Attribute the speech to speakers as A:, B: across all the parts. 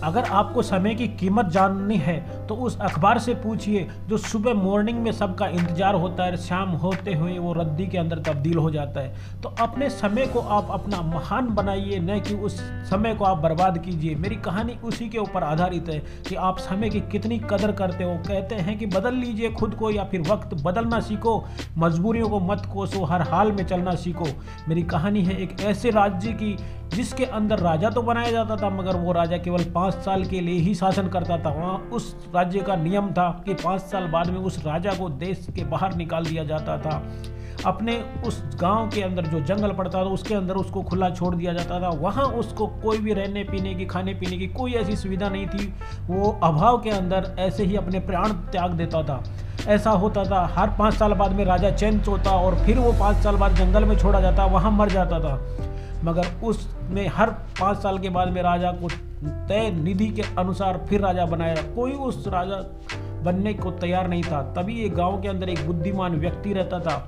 A: अगर आपको समय की कीमत जाननी है तो उस अखबार से पूछिए जो सुबह मॉर्निंग में सबका इंतजार होता है, शाम होते हुए वो रद्दी के अंदर तब्दील हो जाता है। तो अपने समय को आप अपना महान बनाइए, न कि उस समय को आप बर्बाद कीजिए। मेरी कहानी उसी के ऊपर आधारित है कि आप समय की कितनी कदर करते हो। कहते हैं कि बदल लीजिए खुद को या फिर वक्त बदलना सीखो, मजबूरियों को मत कोसो, हर हाल में चलना सीखो। मेरी कहानी है एक ऐसे राज्य की जिसके अंदर राजा तो बनाया जाता था, मगर वो राजा केवल 5 साल के लिए ही शासन करता था। वहाँ उस राज्य का नियम था कि 5 साल बाद में उस राजा को देश के बाहर निकाल दिया जाता था। अपने उस गांव के अंदर जो जंगल पड़ता था उसके अंदर उसको खुला छोड़ दिया जाता था। वहाँ उसको कोई भी रहने पीने की, खाने पीने की कोई ऐसी सुविधा नहीं थी। वो अभाव के अंदर ऐसे ही अपने प्राण त्याग देता था। ऐसा होता था, हर 5 साल बाद में राजा चेंज होता और फिर वो 5 साल बाद जंगल में छोड़ा जाता, वहाँ मर जाता था। मगर उसमें हर 5 साल के बाद में राजा को तय निधि के अनुसार फिर राजा बनाया। कोई उस राजा बनने को तैयार नहीं था। तभी एक गांव के अंदर एक बुद्धिमान व्यक्ति रहता था।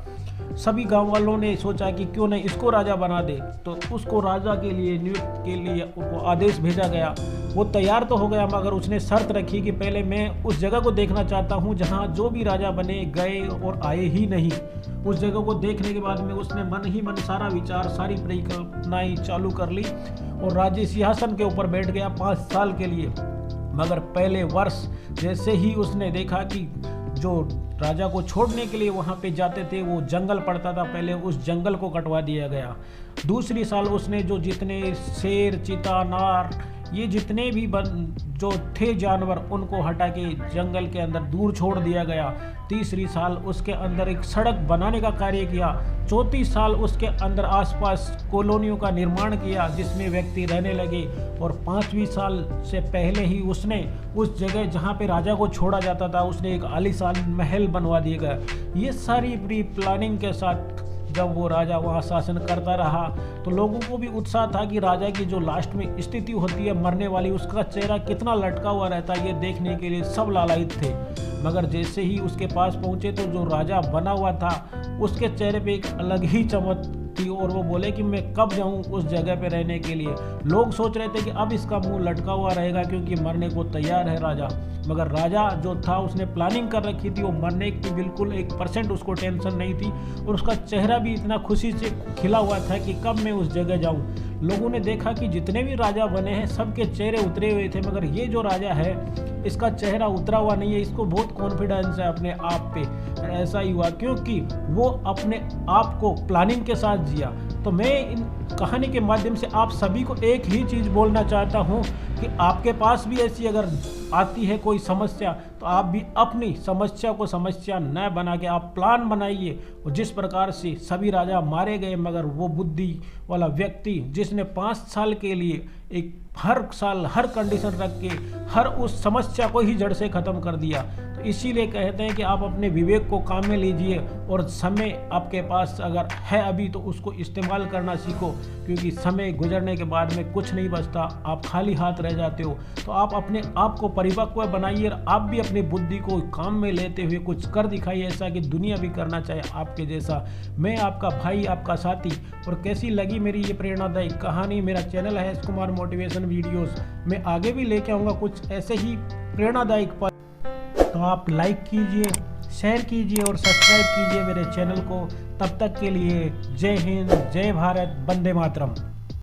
A: सभी गांव वालों ने सोचा कि क्यों नहीं इसको राजा बना दे। तो उसको राजा के लिए नियुक्त के लिए उनको आदेश भेजा गया। वो तैयार तो हो गया, मगर उसने शर्त रखी कि पहले मैं उस जगह को देखना चाहता हूँ जहाँ जो भी राजा बने गए और आए ही नहीं। उस जगह को देखने के बाद में उसने मन ही मन सारा विचार, सारी परिकल्पनाएं चालू कर ली और राज्य सिंहासन के ऊपर बैठ गया 5 साल के लिए। मगर पहले वर्ष जैसे ही उसने देखा कि जो राजा को छोड़ने के लिए वहाँ पे जाते थे वो जंगल पड़ता था, पहले उस जंगल को कटवा दिया गया। दूसरी साल उसने जो जितने शेर, चीता, नार, ये जितने भी जो थे जानवर उनको हटा के जंगल के अंदर दूर छोड़ दिया गया। तीसरी साल उसके अंदर एक सड़क बनाने का कार्य किया। चौथी साल उसके अंदर आसपास कॉलोनियों का निर्माण किया जिसमें व्यक्ति रहने लगे। और 5वीं साल से पहले ही उसने उस जगह जहाँ पे राजा को छोड़ा जाता था उसने एक आलीशान महल बनवा दिया गया। ये सारी प्री प्लानिंग के साथ जब वो राजा वहाँ शासन करता रहा तो लोगों को भी उत्साह था कि राजा की जो लास्ट में स्थिति होती है मरने वाली, उसका चेहरा कितना लटका हुआ रहता है, ये देखने के लिए सब लालायित थे। मगर जैसे ही उसके पास पहुँचे तो जो राजा बना हुआ था उसके चेहरे पे एक अलग ही चमक थी और वो बोले कि मैं कब जाऊं उस जगह पे रहने के लिए। लोग सोच रहे थे कि अब इसका मुंह लटका हुआ रहेगा क्योंकि मरने को तैयार है राजा। मगर राजा जो था उसने प्लानिंग कर रखी थी, वो मरने की बिल्कुल 1% उसको टेंशन नहीं थी और उसका चेहरा भी इतना खुशी से खिला हुआ था कि कब मैं उस जगह जाऊं। लोगों ने देखा कि जितने भी राजा बने हैं सबके चेहरे उतरे हुए थे, मगर ये जो राजा है इसका चेहरा उतरा हुआ नहीं है। इसको बहुत कॉन्फिडेंस है अपने आप पे। ऐसा ही हुआ क्योंकि वो अपने आप को प्लानिंग के साथ जिया। तो मैं इन कहानी के माध्यम से आप सभी को एक ही चीज़ बोलना चाहता हूँ कि आपके पास भी ऐसी अगर आती है कोई समस्या तो आप भी अपनी समस्या को समस्या न बना के आप प्लान बनाइए। और जिस प्रकार से सभी राजा मारे गए, मगर वो बुद्धि वाला व्यक्ति जिसने 5 साल के लिए एक हर साल हर कंडीशन रख के हर उस समस्या को ही जड़ से ख़त्म कर दिया। तो इसीलिए कहते हैं कि आप अपने विवेक को काम में लीजिए और समय आपके पास अगर है अभी तो उसको इस्तेमाल करना सीखो, क्योंकि समय गुजरने के बाद में कुछ नहीं बचता, आप खाली हाथ रह जाते हो। तो आप अपने आप को परिपक्व बनाइए और आप भी अपनी बुद्धि को काम में लेते हुए कुछ कर दिखाइए ऐसा कि दुनिया भी करना चाहे आपके जैसा। मैं आपका भाई, आपका साथी। और कैसी लगी मेरी ये प्रेरणादायक कहानी? मेरा चैनल है एस कुमार मोटिवेशन वीडियोस। मैं आगे भी लेके आऊँगा कुछ ऐसे ही प्रेरणादायक पल। तो आप लाइक कीजिए, शेयर कीजिए और सब्सक्राइब कीजिए मेरे चैनल को। तब तक के लिए जय हिंद, जय भारत, वंदे मातरम।